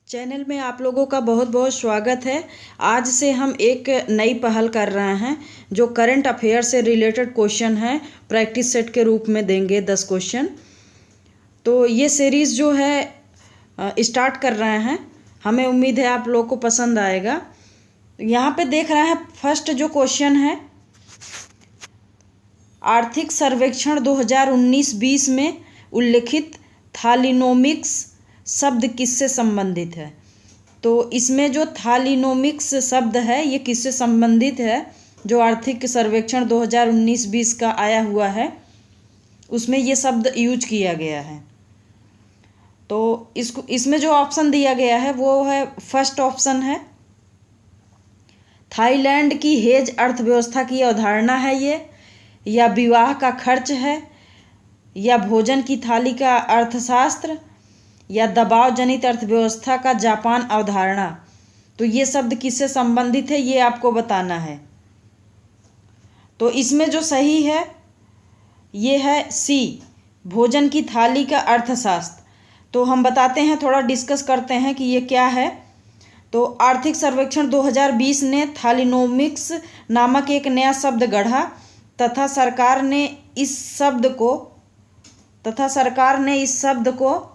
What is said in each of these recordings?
Channel में आप लोगों का बहुत बहुत स्वागत है। आज से हम एक नई पहल कर रहे हैं जो करंट अफेयर से रिलेटेड क्वेश्चन है, प्रैक्टिस सेट के रूप में देंगे 10 क्वेश्चन। तो ये सीरीज़ जो है स्टार्ट कर रहे हैं, हमें उम्मीद है आप लोगों को पसंद आएगा। यहाँ पे देख रहे हैं फर्स्ट जो क्वेश्चन है, आर्थिक सर्वेक्षण 2019-20 में उल्लिखित थालिनोमिक्स शब्द किससे संबंधित है। तो इसमें जो थालिनोमिक्स शब्द है ये किससे संबंधित है, जो आर्थिक सर्वेक्षण 2019-20 का आया हुआ है उसमें ये शब्द यूज किया गया है। तो इसमें जो ऑप्शन दिया गया है वो है, फर्स्ट ऑप्शन है थाईलैंड की हेज अर्थव्यवस्था की अवधारणा है ये, या विवाह का खर्च है, या भोजन की थाली का अर्थशास्त्र, या दबाव जनित अर्थव्यवस्था का जापान अवधारणा। तो ये शब्द किससे संबंधित है ये आपको बताना है। तो इसमें जो सही है ये है सी, भोजन की थाली का अर्थशास्त्र। तो हम बताते हैं, थोड़ा डिस्कस करते हैं कि ये क्या है। तो आर्थिक सर्वेक्षण 2020 ने थालिनोमिक्स नामक एक नया शब्द गढ़ा तथा सरकार ने इस शब्द को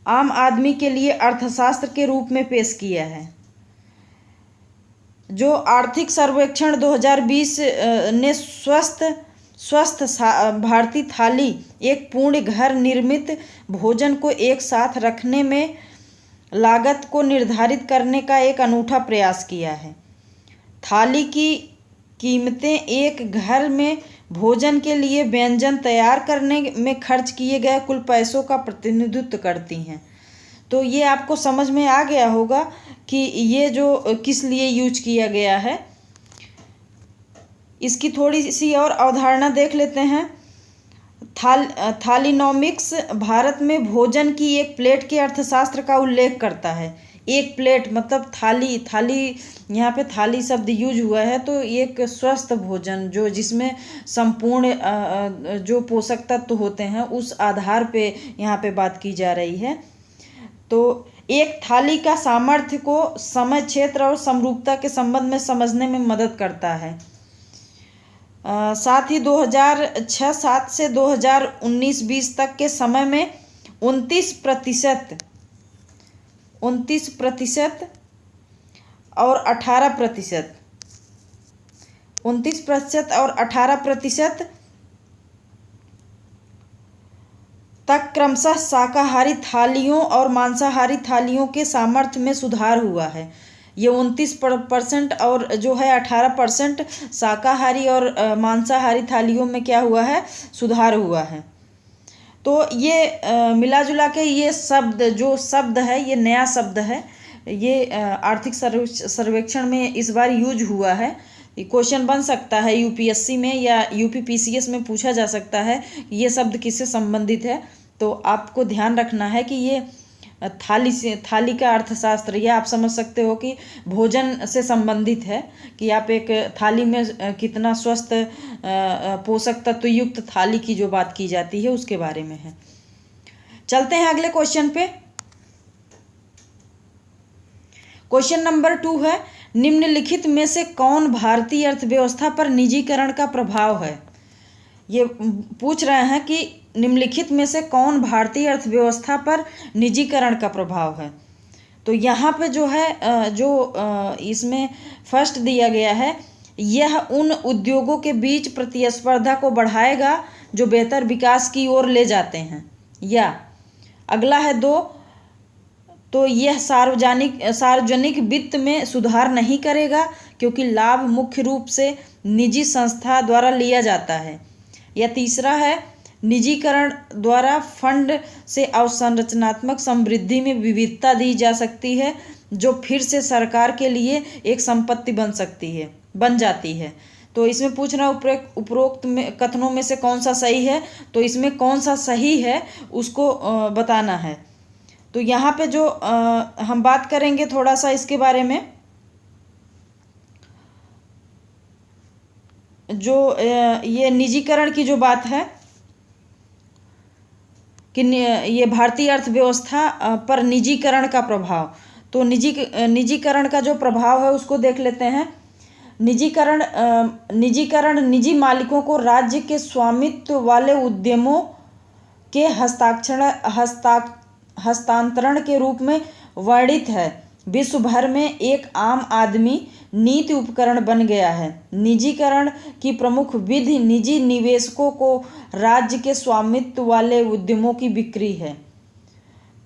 आम आदमी के लिए अर्थशास्त्र के रूप में पेश किया है। जो आर्थिक सर्वेक्षण 2020 ने स्वस्थ भारतीय थाली, एक पूर्ण घर निर्मित भोजन को एक साथ रखने में लागत को निर्धारित करने का एक अनूठा प्रयास किया है। थाली की कीमतें एक घर में भोजन के लिए व्यंजन तैयार करने में खर्च किए गए कुल पैसों का प्रतिनिधित्व करती हैं। तो ये आपको समझ में आ गया होगा कि ये जो किस लिए यूज किया गया है। इसकी थोड़ी सी और अवधारणा देख लेते हैं। थालिनोमिक्स भारत में भोजन की एक प्लेट के अर्थशास्त्र का उल्लेख करता है। एक प्लेट मतलब थाली, यहाँ पे थाली शब्द यूज हुआ है। तो एक स्वस्थ भोजन जो जिसमें संपूर्ण जो पोषक तत्व होते हैं उस आधार पे यहाँ पे बात की जा रही है। तो एक थाली का सामर्थ्य को समय, क्षेत्र और समरूपता के संबंध में समझने में मदद करता है। साथ ही 2006-07 से 2019-20 तक के समय में 29% और 18% 29% और 18% तक क्रमशः शाकाहारी थालियों और मांसाहारी थालियों के सामर्थ्य में सुधार हुआ है। ये 29% और जो है 18% शाकाहारी और मांसाहारी थालियों में क्या हुआ है, सुधार हुआ है। तो ये मिला जुला के ये शब्द है, ये नया शब्द है, ये आर्थिक सर्वेक्षण में इस बार यूज हुआ है। क्वेश्चन बन सकता है यूपीएससी में या यूपीपीसीएस में पूछा जा सकता है ये शब्द किससे संबंधित है। तो आपको ध्यान रखना है कि ये थाली का अर्थशास्त्र, या आप समझ सकते हो कि भोजन से संबंधित है, कि आप एक थाली में कितना स्वस्थ पोषक तत्व युक्त थाली की जो बात की जाती है उसके बारे में है। चलते हैं अगले क्वेश्चन पे। क्वेश्चन नंबर 2 है, निम्नलिखित में से कौन भारतीय अर्थव्यवस्था पर निजीकरण का प्रभाव है। ये पूछ रहे हैं कि निम्नलिखित में से कौन भारतीय अर्थव्यवस्था पर निजीकरण का प्रभाव है। तो यहाँ पे जो है इसमें फर्स्ट दिया गया है, यह उन उद्योगों के बीच प्रतिस्पर्धा को बढ़ाएगा जो बेहतर विकास की ओर ले जाते हैं। या अगला है 2, तो यह सार्वजनिक वित्त में सुधार नहीं करेगा क्योंकि लाभ मुख्य रूप से निजी संस्था द्वारा लिया जाता है। या तीसरा है, निजीकरण द्वारा फंड से अवसंरचनात्मक समृद्धि में विविधता दी जा सकती है जो फिर से सरकार के लिए एक संपत्ति बन जाती है। तो इसमें पूछना उपरोक्त में कथनों में से कौन सा सही है। तो इसमें कौन सा सही है उसको बताना है। तो यहाँ पे जो हम बात करेंगे थोड़ा सा इसके बारे में, जो ये निजीकरण की जो बात है, कि ये भारतीय अर्थव्यवस्था पर निजीकरण का प्रभाव। तो निजीकरण का जो प्रभाव है उसको देख लेते हैं। निजीकरण निजी मालिकों को राज्य के स्वामित्व वाले उद्यमों के हस्तांतरण के रूप में वर्णित है। विश्व भर में एक आम आदमी नीति उपकरण बन गया है। निजीकरण की प्रमुख विधि निजी निवेशकों को राज्य के स्वामित्व वाले उद्यमों की बिक्री है।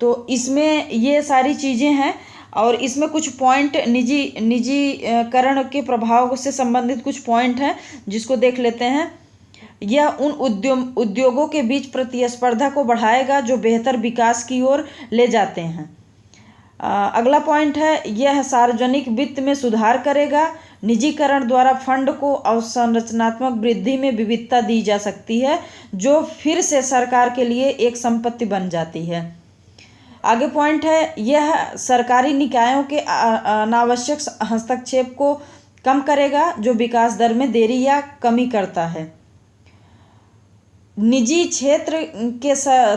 तो इसमें ये सारी चीज़ें हैं और इसमें कुछ पॉइंट निजीकरण के प्रभाव से संबंधित कुछ पॉइंट हैं जिसको देख लेते हैं। यह उन उद्योगों के बीच प्रतिस्पर्धा को बढ़ाएगा जो बेहतर विकास की ओर ले जाते हैं। अगला पॉइंट है, यह सार्वजनिक वित्त में सुधार करेगा। निजीकरण द्वारा फंड को अवसंरचनात्मक वृद्धि में विविधता दी जा सकती है जो फिर से सरकार के लिए एक संपत्ति बन जाती है। आगे पॉइंट है, यह सरकारी निकायों के अनावश्यक हस्तक्षेप को कम करेगा जो विकास दर में देरी या कमी करता है। निजी क्षेत्र के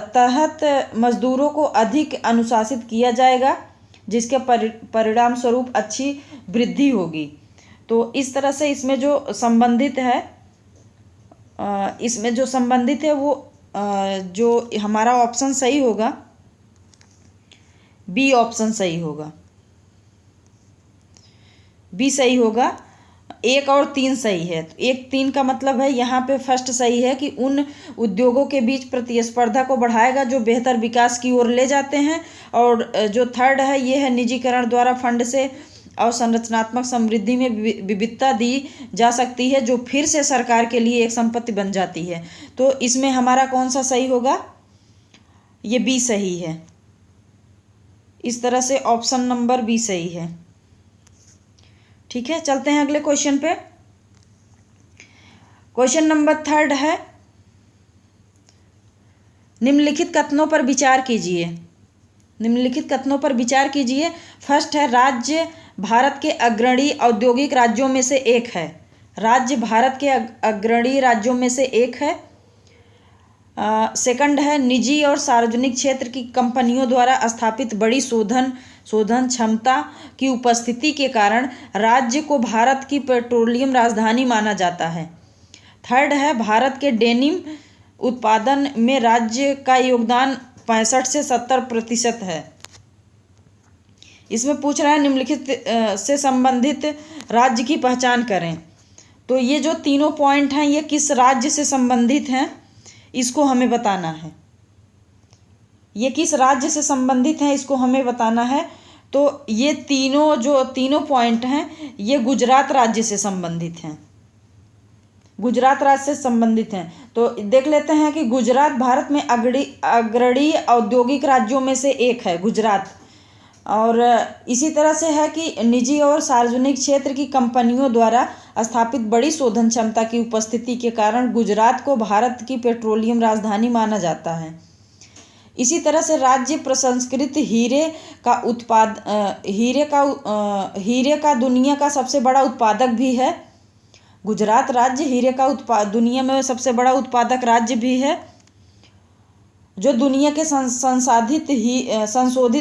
तहत मजदूरों को अधिक अनुशासित किया जाएगा जिसके परिणाम स्वरूप अच्छी वृद्धि होगी। तो इस तरह से इसमें जो संबंधित है वो जो हमारा ऑप्शन सही होगा, बी ऑप्शन सही होगा। बी सही होगा। 1 और 3 सही है। तो 1 3 का मतलब है यहाँ पे फर्स्ट सही है कि उन उद्योगों के बीच प्रतिस्पर्धा को बढ़ाएगा जो बेहतर विकास की ओर ले जाते हैं। और जो थर्ड है ये है, निजीकरण द्वारा फंड से अवसंरचनात्मक समृद्धि में विविधता दी जा सकती है जो फिर से सरकार के लिए एक संपत्ति बन जाती है। तो इसमें हमारा कौन सा सही होगा? ये बी सही है। इस तरह से ऑप्शन नंबर बी सही है। ठीक है, चलते हैं अगले क्वेश्चन पे। क्वेश्चन नंबर 3 है, निम्नलिखित कथनों पर विचार कीजिए। निम्नलिखित कथनों पर विचार कीजिए। फर्स्ट है, राज्य भारत के अग्रणी औद्योगिक राज्यों में से एक है। राज्य भारत के अग्रणी राज्यों में से एक है। सेकंड है, निजी और सार्वजनिक क्षेत्र की कंपनियों द्वारा स्थापित बड़ी शोधन क्षमता की उपस्थिति के कारण राज्य को भारत की पेट्रोलियम राजधानी माना जाता है। थर्ड है, भारत के डेनिम उत्पादन में राज्य का योगदान 65 से 70% है। इसमें पूछ रहा है निम्नलिखित से संबंधित राज्य की पहचान करें। तो ये जो तीनों पॉइंट हैं ये किस राज्य से संबंधित हैं इसको हमें बताना है। ये किस राज्य से संबंधित हैं इसको हमें बताना है। तो ये तीनों पॉइंट हैं ये गुजरात राज्य से संबंधित हैं। गुजरात राज्य से संबंधित हैं। तो देख लेते हैं कि गुजरात भारत में अग्रणी औद्योगिक राज्यों में से एक है गुजरात। और इसी तरह से है कि निजी और सार्वजनिक क्षेत्र की कंपनियों द्वारा स्थापित बड़ी शोधन क्षमता की उपस्थिति के कारण गुजरात को भारत की पेट्रोलियम राजधानी माना जाता है। इसी तरह से राज्य प्रसंस्कृत हीरे का दुनिया का सबसे बड़ा उत्पादक भी है। गुजरात राज्य हीरे का दुनिया में सबसे बड़ा उत्पादक राज्य भी है, जो दुनिया के संशोधित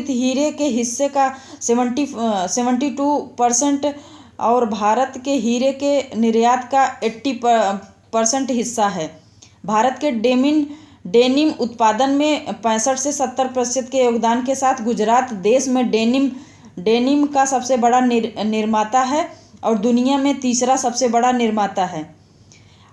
हीरे के हिस्से का 72% और भारत के हीरे के निर्यात का 80% हिस्सा है। भारत के डेनिम उत्पादन में 65 से 70% के योगदान के साथ गुजरात देश में डेनिम का सबसे बड़ा निर्माता है और दुनिया में तीसरा सबसे बड़ा निर्माता है।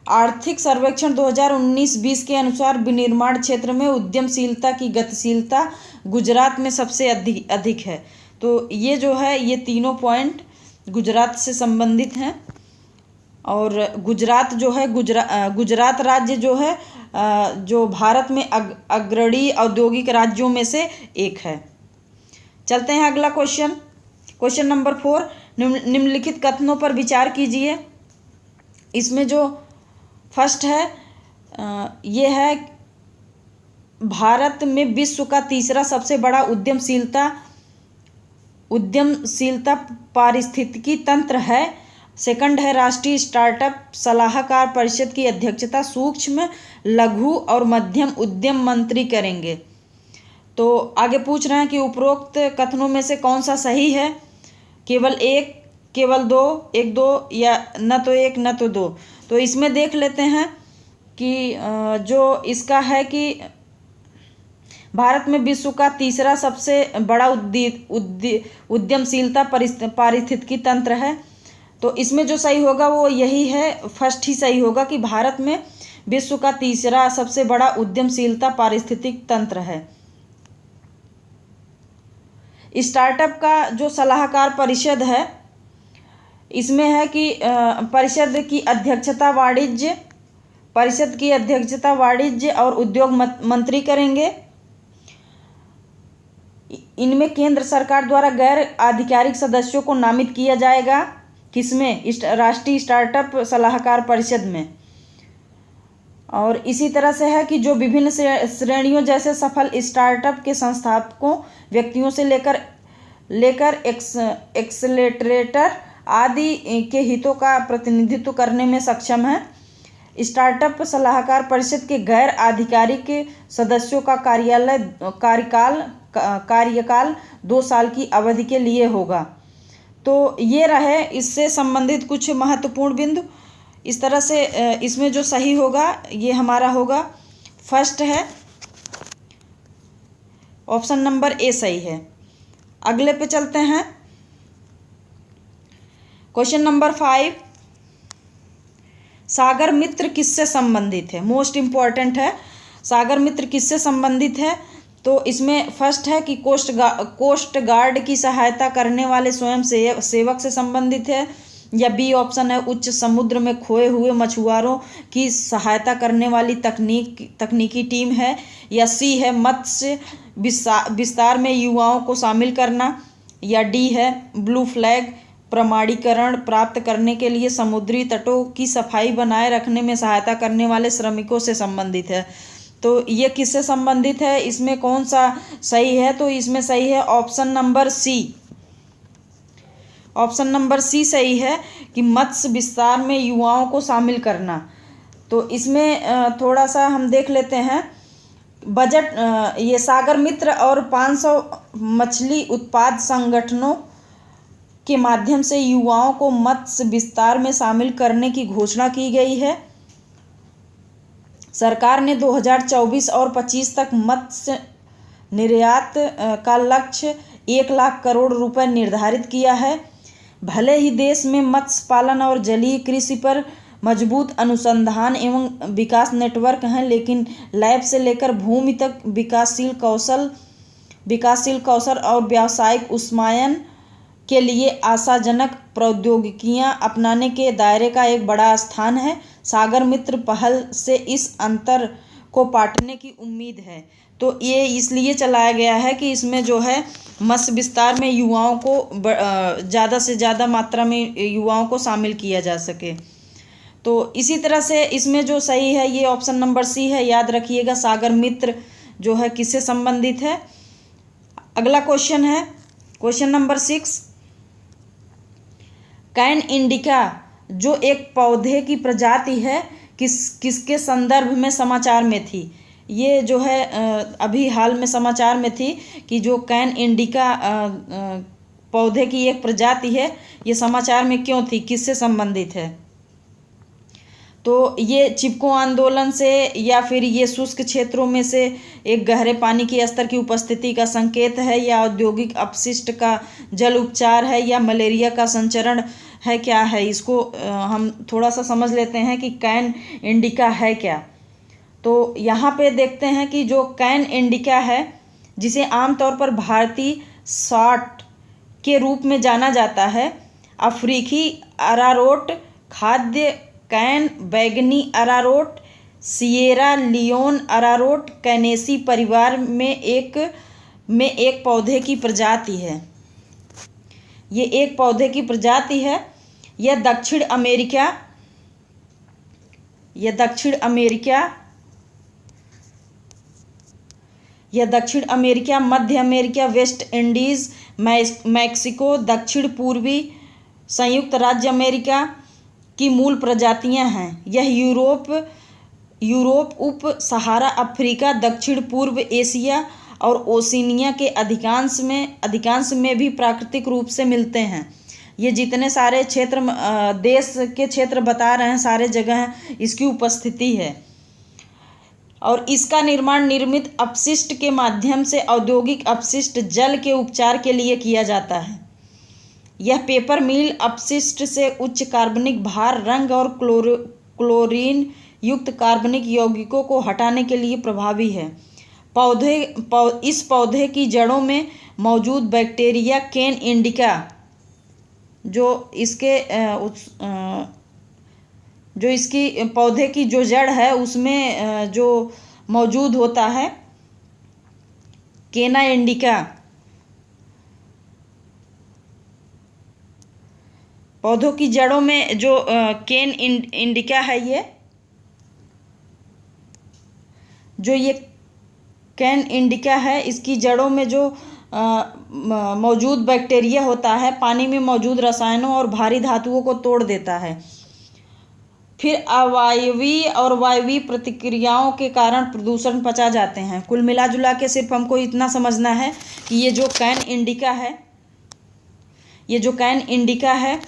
आर्थिक सर्वेक्षण 2019-20 के अनुसार विनिर्माण क्षेत्र में उद्यमशीलता की गतिशीलता गुजरात में सबसे अधिक है। तो ये जो है ये तीनों पॉइंट गुजरात से संबंधित हैं। और गुजरात जो है गुजरात राज्य जो है जो भारत में अग्रणी औद्योगिक राज्यों में से एक है। चलते हैं अगला क्वेश्चन नंबर 4। निम्नलिखित कथनों पर विचार कीजिए। इसमें जो फर्स्ट है ये है, भारत में विश्व का तीसरा सबसे बड़ा उद्यमशीलता पारिस्थितिकी तंत्र है सेकंड है राष्ट्रीय स्टार्टअप सलाहकार परिषद की अध्यक्षता सूक्ष्म, लघु और मध्यम उद्यम मंत्री करेंगे। तो आगे पूछ रहे हैं कि उपरोक्त कथनों में से कौन सा सही है, केवल एक, केवल दो, एक दो, या न तो एक न तो दो। तो इसमें देख लेते हैं कि जो इसका है कि भारत में विश्व का तीसरा सबसे बड़ा उद्यमशीलता पारिस्थितिकी तंत्र है। तो इसमें जो सही होगा वो यही है, फर्स्ट ही सही होगा कि भारत में विश्व का तीसरा सबसे बड़ा उद्यमशीलता पारिस्थितिक तंत्र है। स्टार्टअप का जो सलाहकार परिषद है, इसमें है कि परिषद की अध्यक्षता वाणिज्य और उद्योग मंत्री करेंगे। इनमें केंद्र सरकार द्वारा गैर आधिकारिक सदस्यों को नामित किया जाएगा। किसमें? राष्ट्रीय स्टार्टअप सलाहकार परिषद में। और इसी तरह से है कि जो विभिन्न श्रेणियों जैसे सफल स्टार्टअप के संस्थापकों, व्यक्तियों से लेकर एक्सेलेरेटर आदि के हितों का प्रतिनिधित्व करने में सक्षम है। स्टार्टअप सलाहकार परिषद के गैर आधिकारिक सदस्यों का कार्यकाल 2 साल की अवधि के लिए होगा। तो ये रहे इससे संबंधित कुछ महत्वपूर्ण बिंदु। इस तरह से इसमें जो सही होगा ये हमारा होगा, फर्स्ट है, ऑप्शन नंबर ए सही है। अगले पे चलते हैं। क्वेश्चन नंबर 5, सागर मित्र किससे संबंधित है? मोस्ट इम्पॉर्टेंट है, सागर मित्र किससे संबंधित है? तो इसमें फर्स्ट है कि कोस्ट गार्ड की सहायता करने वाले स्वयं सेवक से संबंधित है, या बी ऑप्शन है उच्च समुद्र में खोए हुए मछुआरों की सहायता करने वाली तकनीकी टीम है, या सी है मत्स्य विस्तार में युवाओं को शामिल करना, या डी है ब्लू फ्लैग प्रमाणीकरण प्राप्त करने के लिए समुद्री तटों की सफाई बनाए रखने में सहायता करने वाले श्रमिकों से संबंधित है। तो ये किससे संबंधित है, इसमें कौन सा सही है? तो इसमें सही है option number C. Option number C सही है कि मत्स्य विस्तार में युवाओं को शामिल करना। तो इसमें थोड़ा सा हम देख लेते हैं बजट। ये सागर मित्र और 500 मछली उत्पाद संगठनों के माध्यम से युवाओं को मत्स्य विस्तार में शामिल करने की घोषणा की गई है। सरकार ने 2024 और 25 तक मत्स्य निर्यात का लक्ष्य 1 लाख करोड़ रुपए निर्धारित किया है। भले ही देश में मत्स्य पालन और जलीय कृषि पर मजबूत अनुसंधान एवं विकास नेटवर्क हैं, लेकिन लैब से लेकर भूमि तक विकासशील कौशल और व्यावसायिक उन्नयन के लिए आशाजनक प्रौद्योगिकियां अपनाने के दायरे का एक बड़ा स्थान है। सागर मित्र पहल से इस अंतर को पाटने की उम्मीद है। तो ये इसलिए चलाया गया है कि इसमें जो है मत्स्य विस्तार में युवाओं को ज़्यादा से ज़्यादा मात्रा में युवाओं को शामिल किया जा सके। तो इसी तरह से इसमें जो सही है ये ऑप्शन नंबर सी है। याद रखिएगा सागर मित्र जो है किससे संबंधित है। अगला क्वेश्चन है क्वेश्चन नंबर 6। कैन इंडिका जो एक पौधे की प्रजाति है किसके संदर्भ में समाचार में थी? ये जो है अभी हाल में समाचार में थी कि जो कैन इंडिका पौधे की एक प्रजाति है, ये समाचार में क्यों थी, किससे संबंधित है? तो ये चिपको आंदोलन से या फिर ये शुष्क क्षेत्रों में से एक गहरे पानी के स्तर की उपस्थिति का संकेत है, या औद्योगिक अपशिष्ट का जल उपचार है, या मलेरिया का संचरण है, क्या है? इसको हम थोड़ा सा समझ लेते हैं कि कैन इंडिका है क्या। तो यहाँ पे देखते हैं कि जो कैन इंडिका है, जिसे आमतौर पर भारतीय शॉट के रूप में जाना जाता है, अफ्रीकी अरारोट, खाद्य कैन, बैगनी अरारोट, सिएरा लियोन अरारोट कैनेसी परिवार में एक पौधे की प्रजाति है। ये एक पौधे की प्रजाति है। यह दक्षिण अमेरिका, मध्य अमेरिका, वेस्ट इंडीज, मैक्सिको, दक्षिण पूर्वी संयुक्त राज्य अमेरिका की मूल प्रजातियां हैं। यह यूरोप, उप सहारा अफ्रीका, दक्षिण पूर्व एशिया और ओशिनिया के अधिकांश में भी प्राकृतिक रूप से मिलते हैं। ये जितने सारे क्षेत्र देश के क्षेत्र बता रहे हैं, सारे जगह इसकी उपस्थिति है। और इसका निर्माण निर्मित अपशिष्ट के माध्यम से औद्योगिक अपशिष्ट जल के उपचार के लिए किया जाता है। यह पेपर मिल अपशिष्ट से उच्च कार्बनिक भार, रंग और क्लोरीन युक्त कार्बनिक यौगिकों को हटाने के लिए प्रभावी है। इस पौधे की जड़ों में मौजूद बैक्टीरिया कैन इंडिका जो इसकी पौधे की जो जड़ है उसमें जो मौजूद होता है केना इंडिका, पौधों की जड़ों में जो केन इंडिका है, ये कैन इंडिका है, इसकी जड़ों में जो मौजूद बैक्टीरिया होता है पानी में मौजूद रसायनों और भारी धातुओं को तोड़ देता है। फिर अवायवीय और वायवीय प्रतिक्रियाओं के कारण प्रदूषण पचा जाते हैं। कुल मिला जुला के सिर्फ हमको इतना समझना है कि ये जो कैन इंडिका है,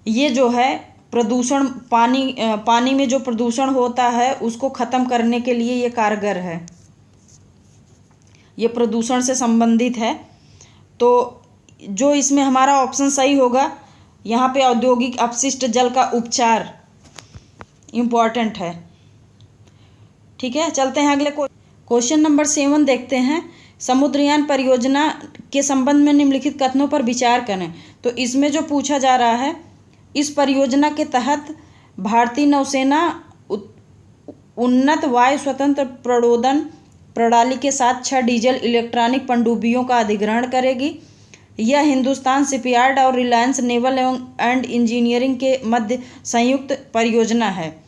ये जो है प्रदूषण पानी में जो प्रदूषण होता है उसको ख़त्म करने के लिए ये कारगर है, ये प्रदूषण से संबंधित है। तो जो इसमें हमारा ऑप्शन सही होगा, यहाँ पे औद्योगिक अपशिष्ट जल का उपचार इम्पॉर्टेंट है। ठीक है, चलते हैं अगले क्वेश्चन नंबर 7 देखते हैं। समुद्रयान परियोजना के संबंध में निम्नलिखित कथनों पर विचार करें। तो इसमें जो पूछा जा रहा है, इस परियोजना के तहत भारतीय नौसेना उन्नत वायु स्वतंत्र प्रणोदन प्रणाली के साथ 6 डीजल इलेक्ट्रॉनिक पनडुब्बियों का अधिग्रहण करेगी। यह हिंदुस्तान शिपयार्ड और रिलायंस नेवल एंड इंजीनियरिंग के मध्य संयुक्त परियोजना है।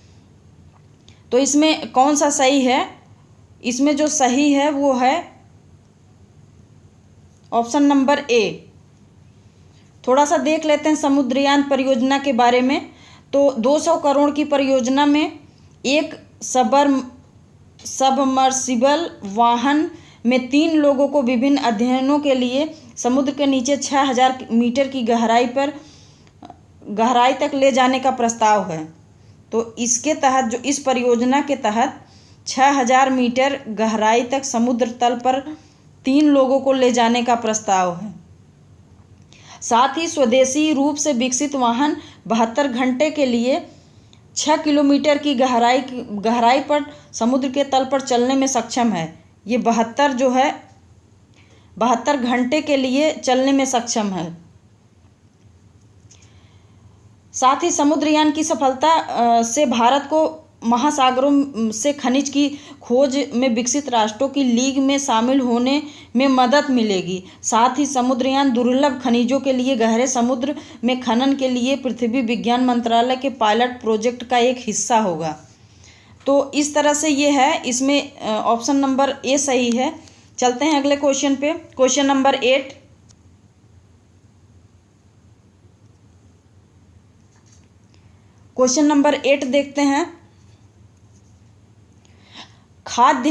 तो इसमें कौन सा सही है? इसमें जो सही है वो है ऑप्शन नंबर ए। थोड़ा सा देख लेते हैं समुद्रयान परियोजना के बारे में। तो 200 करोड़ की परियोजना में एक सबमर्सिबल वाहन में 3 लोगों को विभिन्न अध्ययनों के लिए समुद्र के नीचे 6000 मीटर की गहराई तक ले जाने का प्रस्ताव है। तो इसके तहत जो इस परियोजना के तहत 6000 मीटर गहराई तक समुद्र तल पर 3 लोगों को ले जाने का प्रस्ताव है। साथ ही स्वदेशी रूप से विकसित वाहन 72 घंटे के लिए 6 किलोमीटर की गहराई पर समुद्र के तल पर चलने में सक्षम है। ये 72 घंटे के लिए चलने में सक्षम है। साथ ही समुद्रयान की सफलता से भारत को महासागरों से खनिज की खोज में विकसित राष्ट्रों की लीग में शामिल होने में मदद मिलेगी। साथ ही समुद्रयान दुर्लभ खनिजों के लिए गहरे समुद्र में खनन के लिए पृथ्वी विज्ञान मंत्रालय के पायलट प्रोजेक्ट का एक हिस्सा होगा। तो इस तरह से ये है, इसमें ऑप्शन नंबर ए सही है। चलते हैं अगले क्वेश्चन पे। Question number 8। क्वेश्चन नंबर 8 देखते हैं। खाद्य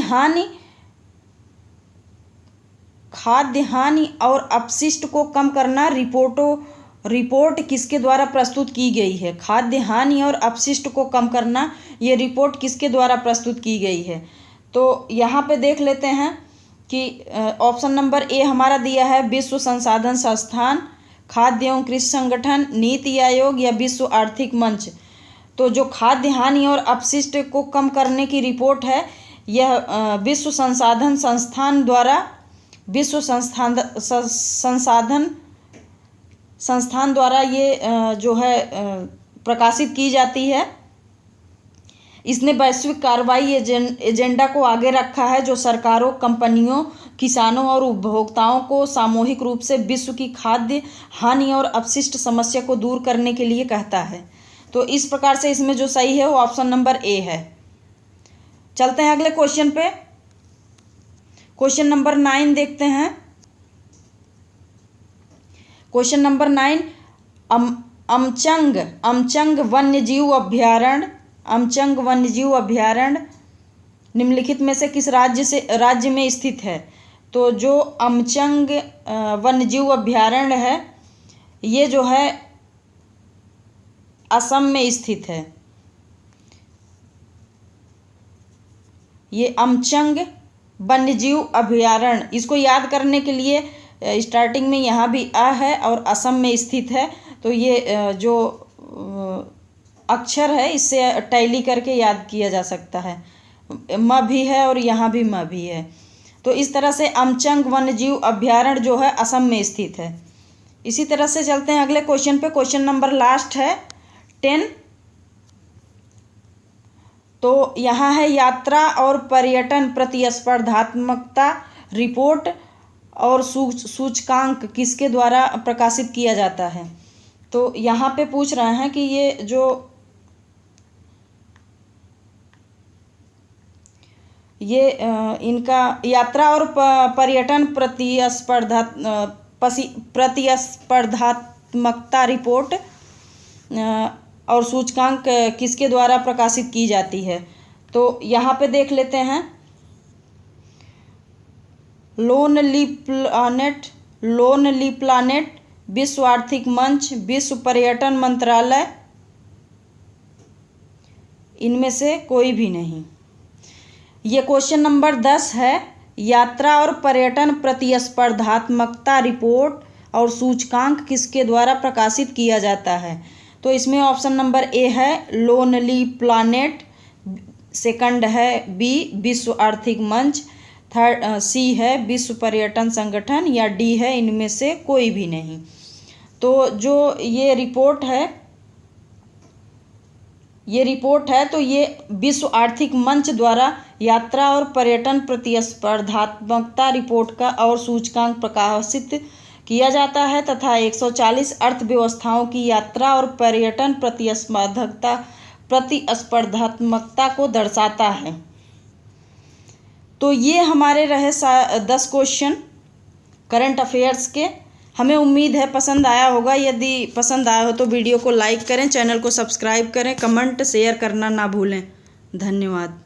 हानि और अपशिष्ट को कम करना रिपोर्ट किसके द्वारा प्रस्तुत की गई है? खाद्य हानि और अपशिष्ट को कम करना, ये रिपोर्ट किसके द्वारा प्रस्तुत की गई है? तो यहाँ पे देख लेते हैं कि ऑप्शन नंबर ए हमारा दिया है विश्व संसाधन संस्थान, खाद्य एवं कृषि संगठन, नीति आयोग या विश्व आर्थिक मंच। तो जो खाद्य हानि और अपशिष्ट को कम करने की रिपोर्ट है, यह विश्व संसाधन संस्थान द्वारा ये जो है प्रकाशित की जाती है। इसने वैश्विक कार्रवाई एजेंडा को आगे रखा है, जो सरकारों, कंपनियों, किसानों और उपभोक्ताओं को सामूहिक रूप से विश्व की खाद्य हानि और अपशिष्ट समस्या को दूर करने के लिए कहता है। तो इस प्रकार से इसमें जो सही है वो ऑप्शन नंबर ए है। चलते हैं अगले क्वेश्चन पे। क्वेश्चन नंबर 9 देखते हैं। क्वेश्चन नंबर 9, अमचंग वन्यजीव अभयारण्य निम्नलिखित में से किस राज्य में स्थित है? तो जो अमचंग वन्यजीव अभयारण्य है ये जो है असम में स्थित है। ये अमचंग वन्यजीव अभयारण्य, इसको याद करने के लिए स्टार्टिंग में यहाँ भी अ है और असम में स्थित है, तो ये जो अक्षर है इससे टैली करके याद किया जा सकता है। म भी है और यहाँ भी म भी है। तो इस तरह से अमचंग वन्यजीव अभयारण्य जो है असम में स्थित है। इसी तरह से चलते हैं अगले क्वेश्चन पे। क्वेश्चन नंबर लास्ट है 10। तो यहाँ है यात्रा और पर्यटन प्रतिस्पर्धात्मकता रिपोर्ट और सूचकांक किसके द्वारा प्रकाशित किया जाता है? तो यहाँ पे पूछ रहे हैं कि ये जो इनका यात्रा और पर्यटन प्रतिस्पर्धात्मकता रिपोर्ट और सूचकांक किसके द्वारा प्रकाशित की जाती है? तो यहाँ पे देख लेते हैं। लोनली प्लानेट, विश्व आर्थिक मंच, विश्व पर्यटन मंत्रालय, इनमें से कोई भी नहीं। ये क्वेश्चन नंबर 10 है। यात्रा और पर्यटन प्रतिस्पर्धात्मकता रिपोर्ट और सूचकांक किसके द्वारा प्रकाशित किया जाता है? तो इसमें ऑप्शन नंबर ए है लोनली प्लानेट, सेकंड है बी विश्व आर्थिक मंच, थर्ड सी है विश्व पर्यटन संगठन, या डी है इनमें से कोई भी नहीं। तो जो ये रिपोर्ट है तो ये विश्व आर्थिक मंच द्वारा यात्रा और पर्यटन प्रतिस्पर्धात्मकता रिपोर्ट का और सूचकांक प्रकाशित किया जाता है तथा 140 अर्थव्यवस्थाओं की यात्रा और पर्यटन प्रतिस्पर्धात्मकता को दर्शाता है। तो ये हमारे रहे 10 क्वेश्चन करंट अफेयर्स के। हमें उम्मीद है पसंद आया होगा। यदि पसंद आया हो तो वीडियो को लाइक करें, चैनल को सब्सक्राइब करें, कमेंट शेयर करना ना भूलें। धन्यवाद।